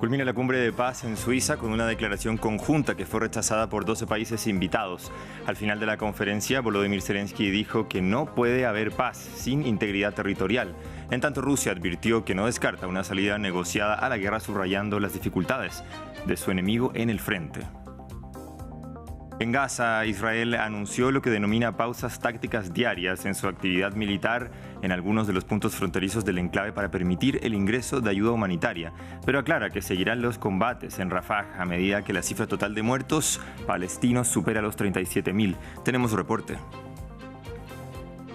Culmina la cumbre de paz en Suiza con una declaración conjunta que fue rechazada por 12 países invitados. Al final de la conferencia, Volodymyr Zelensky dijo que no puede haber paz sin integridad territorial. En tanto, Rusia advirtió que no descarta una salida negociada a la guerra, subrayando las dificultades de su enemigo en el frente. En Gaza, Israel anunció lo que denomina pausas tácticas diarias en su actividad militar en algunos de los puntos fronterizos del enclave para permitir el ingreso de ayuda humanitaria, pero aclara que seguirán los combates en Rafah a medida que la cifra total de muertos palestinos supera los 37.000. Tenemos reporte.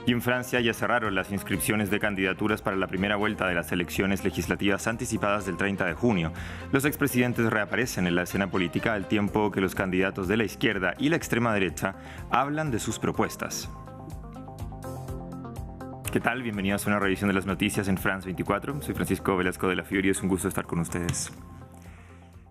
Y en Francia ya cerraron las inscripciones de candidaturas para la primera vuelta de las elecciones legislativas anticipadas del 30 de junio. Los expresidentes reaparecen en la escena política al tiempo que los candidatos de la izquierda y la extrema derecha hablan de sus propuestas. ¿Qué tal? Bienvenidos a una revisión de las noticias en France 24. Soy Francisco Velasco de la Fiori y es un gusto estar con ustedes.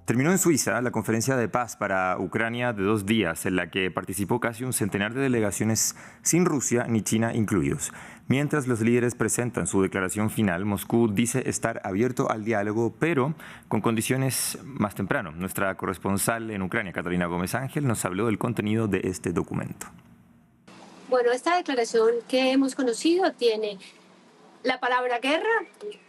Terminó en Suiza la conferencia de paz para Ucrania de 2 días, en la que participó casi un centenar de delegaciones sin Rusia ni China incluidos. Mientras los líderes presentan su declaración final, Moscú dice estar abierto al diálogo, pero con condiciones más temprano. Nuestra corresponsal en Ucrania, Catalina Gómez Ángel, nos habló del contenido de este documento. Bueno, esta declaración que hemos conocido tiene la palabra guerra,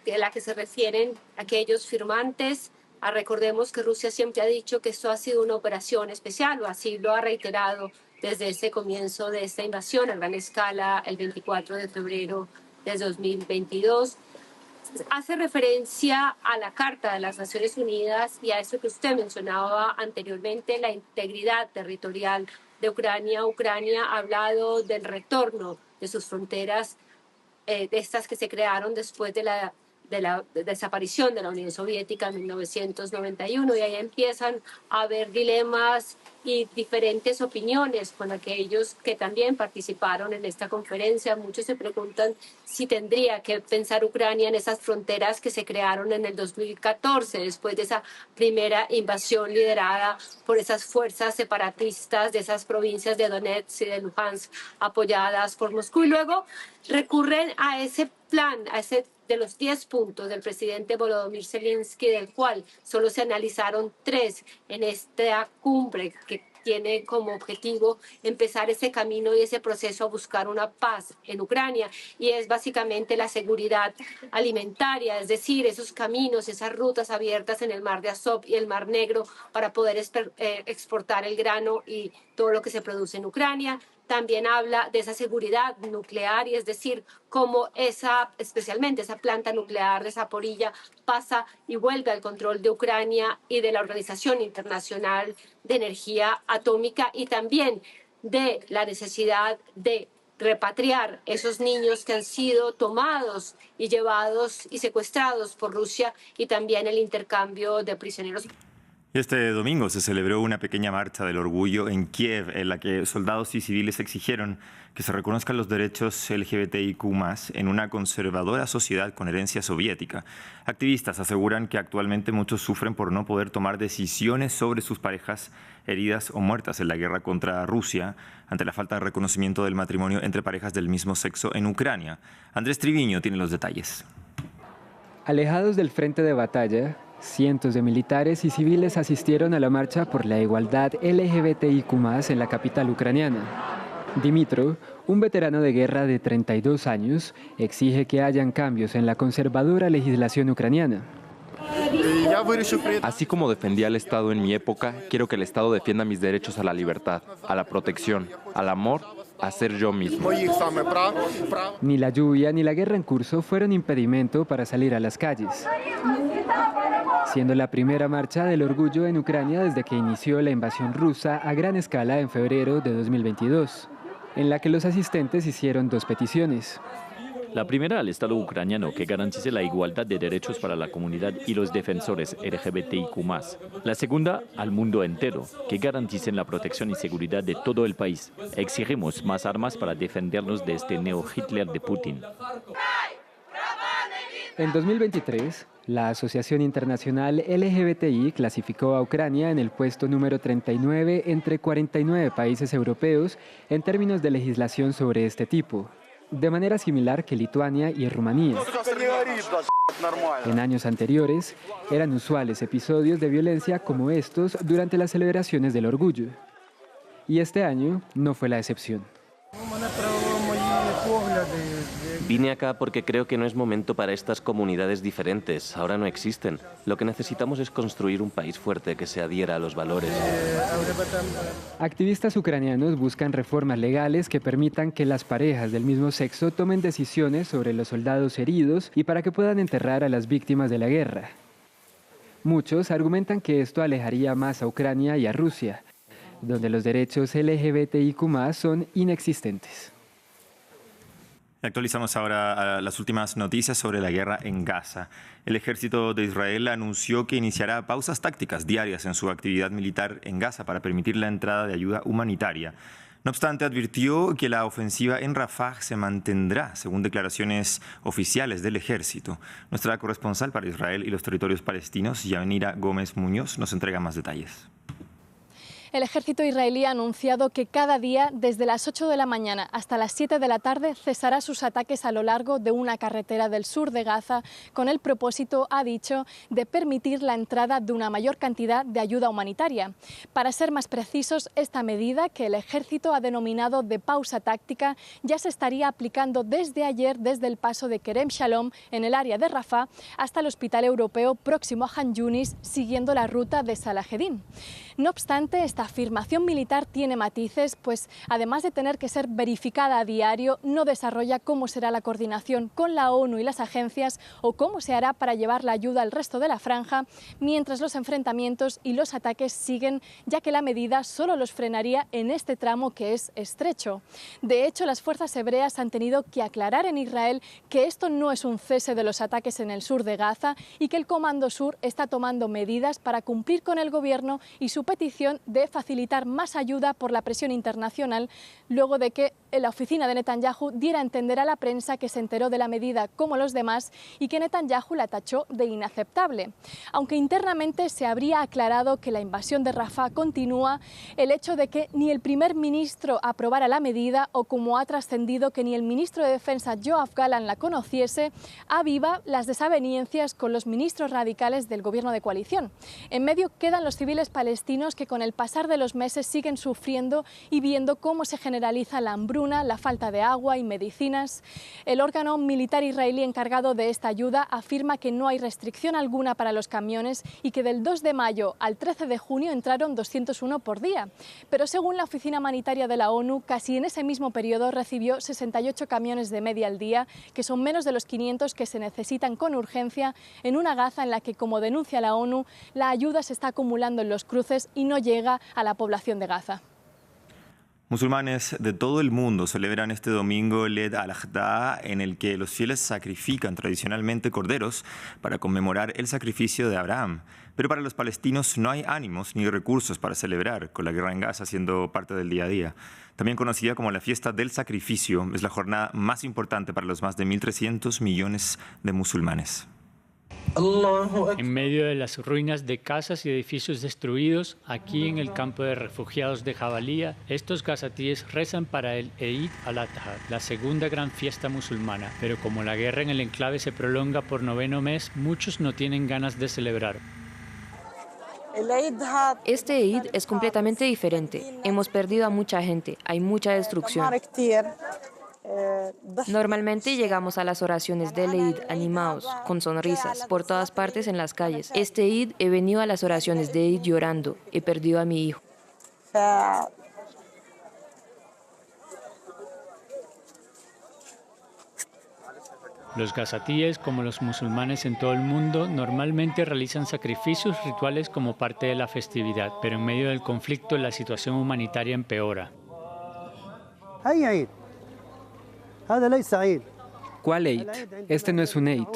de la que se refieren aquellos firmantes. Recordemos que Rusia siempre ha dicho que esto ha sido una operación especial, o así lo ha reiterado desde ese comienzo de esta invasión a gran escala el 24 de febrero de 2022. Hace referencia a la Carta de las Naciones Unidas y a eso que usted mencionaba anteriormente, la integridad territorial de Ucrania. Ucrania ha hablado del retorno de sus fronteras, de estas que se crearon después de la desaparición de la Unión Soviética en 1991, y ahí empiezan a haber dilemas y diferentes opiniones con aquellos que también participaron en esta conferencia. Muchos se preguntan si tendría que pensar Ucrania en esas fronteras que se crearon en el 2014, después de esa primera invasión liderada por esas fuerzas separatistas de esas provincias de Donetsk y de Luhansk, apoyadas por Moscú, y luego recurren a ese plan, a ese de los 10 puntos del presidente Volodymyr Zelensky, del cual solo se analizaron 3 en esta cumbre, que tiene como objetivo empezar ese camino y ese proceso a buscar una paz en Ucrania, y es básicamente la seguridad alimentaria, es decir, esos caminos, esas rutas abiertas en el Mar de Azov y el Mar Negro para poder exportar el grano y todo lo que se produce en Ucrania. También habla de esa seguridad nuclear, y es decir, cómo especialmente esa planta nuclear de Zaporilla pasa y vuelve al control de Ucrania y de la Organización Internacional de Energía Atómica, y también de la necesidad de repatriar esos niños que han sido tomados y llevados y secuestrados por Rusia, y también el intercambio de prisioneros. Este domingo se celebró una pequeña marcha del orgullo en Kiev, en la que soldados y civiles exigieron que se reconozcan los derechos LGBTIQ+ en una conservadora sociedad con herencia soviética. Activistas aseguran que actualmente muchos sufren por no poder tomar decisiones sobre sus parejas heridas o muertas en la guerra contra Rusia, ante la falta de reconocimiento del matrimonio entre parejas del mismo sexo en Ucrania. Andrés Triviño tiene los detalles. Alejados del frente de batalla, cientos de militares y civiles asistieron a la marcha por la igualdad LGBTIQ+ en la capital ucraniana. Dimitro, un veterano de guerra de 32 años, exige que hayan cambios en la conservadora legislación ucraniana. Así como defendía al Estado en mi época, quiero que el Estado defienda mis derechos a la libertad, a la protección, al amor, a ser yo mismo. Ni la lluvia ni la guerra en curso fueron impedimento para salir a las calles, siendo la primera marcha del orgullo en Ucrania desde que inició la invasión rusa a gran escala en febrero de 2022, en la que los asistentes hicieron 2 peticiones. La primera al Estado ucraniano, que garantice la igualdad de derechos para la comunidad y los defensores LGBTIQ+. La segunda al mundo entero, que garanticen la protección y seguridad de todo el país. Exigimos más armas para defendernos de este neo-Hitler de Putin. En 2023, la Asociación Internacional LGBTI clasificó a Ucrania en el puesto número 39 entre 49 países europeos en términos de legislación sobre este tipo, de manera similar que Lituania y Rumanía. En años anteriores, eran usuales episodios de violencia como estos durante las celebraciones del orgullo. Y este año no fue la excepción. Vine acá porque creo que no es momento para estas comunidades diferentes. Ahora no existen. Lo que necesitamos es construir un país fuerte que se adhiera a los valores. Activistas ucranianos buscan reformas legales que permitan que las parejas del mismo sexo tomen decisiones sobre los soldados heridos y para que puedan enterrar a las víctimas de la guerra. Muchos argumentan que esto alejaría más a Ucrania y a Rusia, donde los derechos LGBTIQ+ son inexistentes. Actualizamos ahora las últimas noticias sobre la guerra en Gaza. El ejército de Israel anunció que iniciará pausas tácticas diarias en su actividad militar en Gaza para permitir la entrada de ayuda humanitaria. No obstante, advirtió que la ofensiva en Rafah se mantendrá, según declaraciones oficiales del ejército. Nuestra corresponsal para Israel y los territorios palestinos, Yanira Gómez Muñoz, nos entrega más detalles. El ejército israelí ha anunciado que cada día, desde las 8 de la mañana hasta las 7 de la tarde, cesará sus ataques a lo largo de una carretera del sur de Gaza, con el propósito, ha dicho, de permitir la entrada de una mayor cantidad de ayuda humanitaria. Para ser más precisos, esta medida, que el ejército ha denominado de pausa táctica, ya se estaría aplicando desde ayer, desde el paso de Kerem Shalom, en el área de Rafah, hasta el hospital europeo próximo a Han Yunis, siguiendo la ruta de Salahedin. No obstante, esta afirmación militar tiene matices, pues además de tener que ser verificada a diario, no desarrolla cómo será la coordinación con la ONU y las agencias o cómo se hará para llevar la ayuda al resto de la franja, mientras los enfrentamientos y los ataques siguen, ya que la medida solo los frenaría en este tramo que es estrecho. De hecho, las fuerzas hebreas han tenido que aclarar en Israel que esto no es un cese de los ataques en el sur de Gaza y que el Comando Sur está tomando medidas para cumplir con el gobierno y su petición de facilitar más ayuda por la presión internacional, luego de que la oficina de Netanyahu diera a entender a la prensa que se enteró de la medida como los demás y que Netanyahu la tachó de inaceptable. Aunque internamente se habría aclarado que la invasión de Rafah continúa, el hecho de que ni el primer ministro aprobara la medida o, como ha trascendido, que ni el ministro de Defensa Yoav Gallant la conociese, aviva las desavenencias con los ministros radicales del gobierno de coalición. En medio quedan los civiles palestinos que con el pasar de los meses siguen sufriendo y viendo cómo se generaliza la hambruna, la falta de agua y medicinas. El órgano militar israelí encargado de esta ayuda afirma que no hay restricción alguna para los camiones y que del 2 de mayo al 13 de junio entraron 201 por día. Pero según la Oficina Humanitaria de la ONU, casi en ese mismo periodo recibió 68 camiones de media al día, que son menos de los 500 que se necesitan con urgencia en una Gaza en la que, como denuncia la ONU, la ayuda se está acumulando en los cruces y no llega a la población de Gaza. Musulmanes de todo el mundo celebran este domingo el Eid al-Adha, en el que los fieles sacrifican tradicionalmente corderos para conmemorar el sacrificio de Abraham. Pero para los palestinos no hay ánimos ni recursos para celebrar, con la guerra en Gaza siendo parte del día a día. También conocida como la fiesta del sacrificio, es la jornada más importante para los más de 1.300 millones de musulmanes. En medio de las ruinas de casas y edificios destruidos, aquí en el campo de refugiados de Jabalía, estos gazatíes rezan para el Eid al-Adha, la segunda gran fiesta musulmana. Pero como la guerra en el enclave se prolonga por 9º mes, muchos no tienen ganas de celebrar. Este Eid es completamente diferente. Hemos perdido a mucha gente, hay mucha destrucción. Normalmente llegamos a las oraciones del Eid animados, con sonrisas, por todas partes en las calles. Este Eid he venido a las oraciones de Eid llorando, he perdido a mi hijo. Los gazatíes, como los musulmanes en todo el mundo, normalmente realizan sacrificios rituales como parte de la festividad, pero en medio del conflicto la situación humanitaria empeora. ¿Cuál Eid? Este no es un Eid.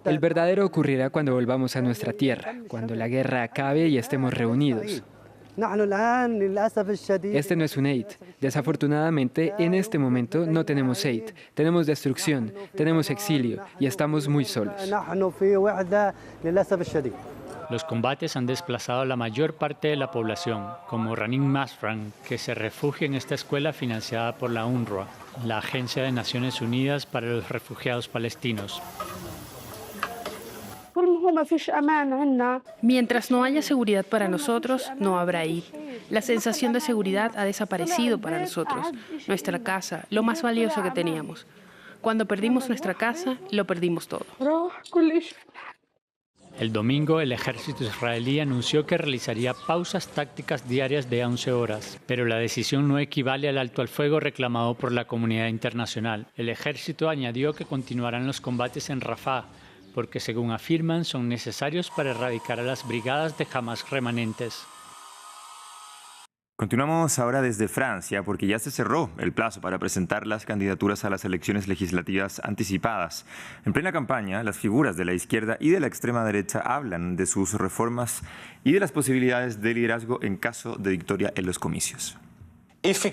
El verdadero ocurrirá cuando volvamos a nuestra tierra, cuando la guerra acabe y estemos reunidos. Este no es un Eid. Desafortunadamente, en este momento no tenemos Eid. Tenemos destrucción, tenemos exilio y estamos muy solos. Los combates han desplazado a la mayor parte de la población, como Ranin Masfran, que se refugia en esta escuela financiada por la UNRWA, la Agencia de Naciones Unidas para los Refugiados Palestinos. Mientras no haya seguridad para nosotros, no habrá Eid. La sensación de seguridad ha desaparecido para nosotros, nuestra casa, lo más valioso que teníamos. Cuando perdimos nuestra casa, lo perdimos todo. El domingo, el ejército israelí anunció que realizaría pausas tácticas diarias de 11 horas, pero la decisión no equivale al alto al fuego reclamado por la comunidad internacional. El ejército añadió que continuarán los combates en Rafah, porque según afirman son necesarios para erradicar a las brigadas de Hamas remanentes. Continuamos ahora desde Francia porque ya se cerró el plazo para presentar las candidaturas a las elecciones legislativas anticipadas. En plena campaña, las figuras de la izquierda y de la extrema derecha hablan de sus reformas y de las posibilidades de liderazgo en caso de victoria en los comicios.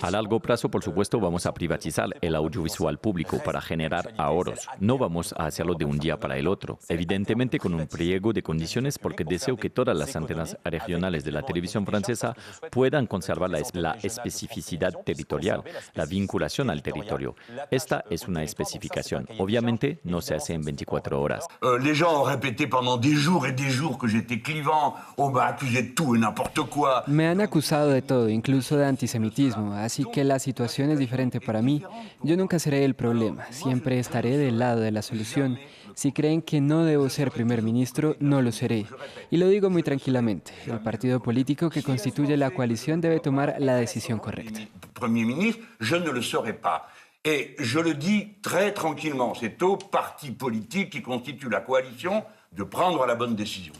A largo plazo, por supuesto, vamos a privatizar el audiovisual público para generar ahorros. No vamos a hacerlo de un día para el otro. Evidentemente con un pliego de condiciones porque deseo que todas las antenas regionales de la televisión francesa puedan conservar la especificidad territorial, la vinculación al territorio. Esta es una especificación. Obviamente no se hace en 24 horas. Les gens ont répété pendant des jours et des jours que j'étais clivant, on m'a accusé de tout et n'importe quoi. Me han acusado de todo, incluso de antisemitismo. Así que la situación es diferente para mí. Yo nunca seré el problema, siempre estaré del lado de la solución. Si creen que no debo ser primer ministro, no lo seré. Y lo digo muy tranquilamente. El partido político que constituye la coalición debe tomar la decisión correcta. Premier ministre, je ne le serai pas. Et je le dis très tranquillement, c'est au parti politique qui constitue la coalition de prendre la bonne décision.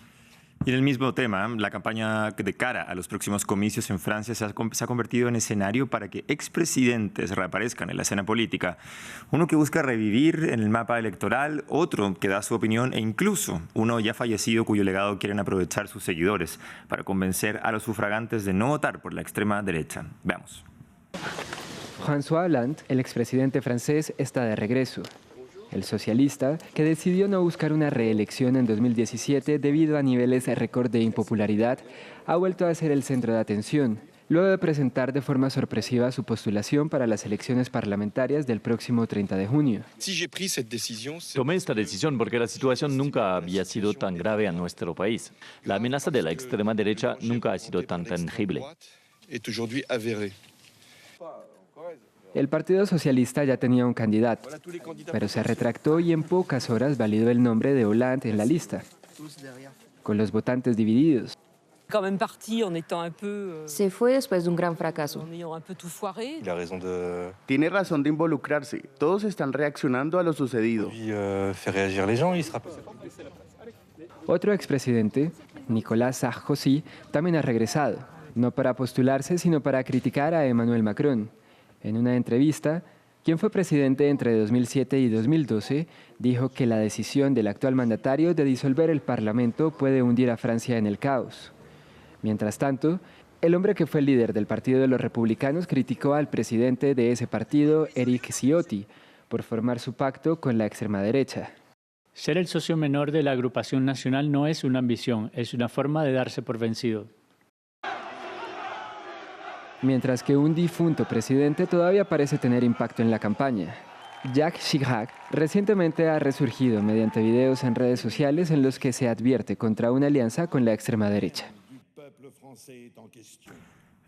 Y en el mismo tema, la campaña de cara a los próximos comicios en Francia se ha convertido en escenario para que expresidentes reaparezcan en la escena política. Uno que busca revivir en el mapa electoral, otro que da su opinión e incluso uno ya fallecido cuyo legado quieren aprovechar sus seguidores para convencer a los sufragantes de no votar por la extrema derecha. Veamos. François Hollande, el expresidente francés, está de regreso. El socialista, que decidió no buscar una reelección en 2017 debido a niveles récord de impopularidad, ha vuelto a ser el centro de atención, luego de presentar de forma sorpresiva su postulación para las elecciones parlamentarias del próximo 30 de junio. Tomé esta decisión porque la situación nunca había sido tan grave en nuestro país. La amenaza de la extrema derecha nunca ha sido tan tangible. El Partido Socialista ya tenía un candidato, pero se retractó y en pocas horas validó el nombre de Hollande en la lista, con los votantes divididos. Se fue después de un gran fracaso. Tiene razón de involucrarse. Todos están reaccionando a lo sucedido. Otro expresidente, Nicolas Sarkozy, también ha regresado, no para postularse, sino para criticar a Emmanuel Macron. En una entrevista, quien fue presidente entre 2007 y 2012, dijo que la decisión del actual mandatario de disolver el Parlamento puede hundir a Francia en el caos. Mientras tanto, el hombre que fue el líder del Partido de los Republicanos criticó al presidente de ese partido, Éric Ciotti, por formar su pacto con la extrema derecha. Ser el socio menor de la agrupación nacional no es una ambición, es una forma de darse por vencido. Mientras que un difunto presidente todavía parece tener impacto en la campaña. Jacques Chirac recientemente ha resurgido mediante videos en redes sociales en los que se advierte contra una alianza con la extrema derecha.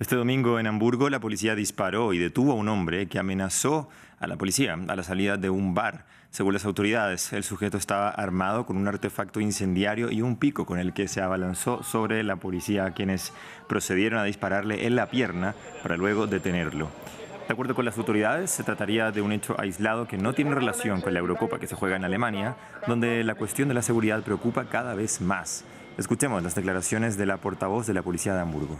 Este domingo en Hamburgo la policía disparó y detuvo a un hombre que amenazó a la policía a la salida de un bar. Según las autoridades, el sujeto estaba armado con un artefacto incendiario y un pico con el que se abalanzó sobre la policía, quienes procedieron a dispararle en la pierna para luego detenerlo. De acuerdo con las autoridades, se trataría de un hecho aislado que no tiene relación con la Eurocopa que se juega en Alemania, donde la cuestión de la seguridad preocupa cada vez más. Escuchemos las declaraciones de la portavoz de la policía de Hamburgo.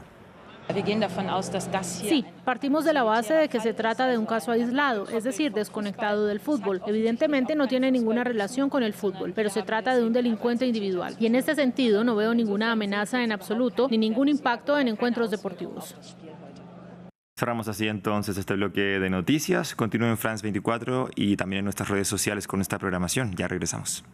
Sí, partimos de la base de que se trata de un caso aislado, es decir, desconectado del fútbol. Evidentemente no tiene ninguna relación con el fútbol, pero se trata de un delincuente individual. Y en este sentido no veo ninguna amenaza en absoluto ni ningún impacto en encuentros deportivos. Cerramos así entonces este bloque de noticias. Continúen en France 24 y también en nuestras redes sociales con esta programación. Ya regresamos.